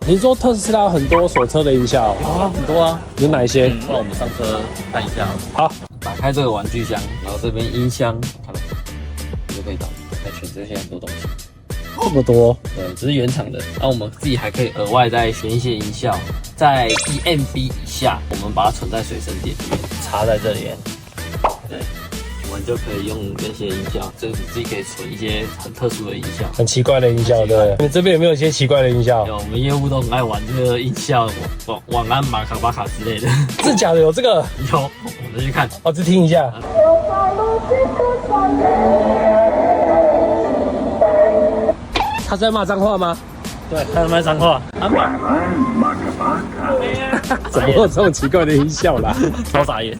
你说特斯拉很多锁车的音效？有啊，很多啊。有哪一些？那我们上车看一下。好，打开这个玩具箱，然后这边音箱，看到你就可以导，来选这些很多东西。这么多，对，这是原厂的。那我们自己还可以额外再选一些音效，在1MB 以下，我们把它存在随身碟里面，插在这里面。对，我们就可以用这些音效，这个你自己可以存一些很特殊的音效。很奇怪的音效，对。你这边有没有一些奇怪的音效？有，我们业务都很爱玩这个音效，晚安马卡巴卡之类的。是假的？有这个？有，我们去看。我只听一下。他在骂脏话吗？对，他在骂脏话。安马，怎么会有这种奇怪的音效啦？超傻眼。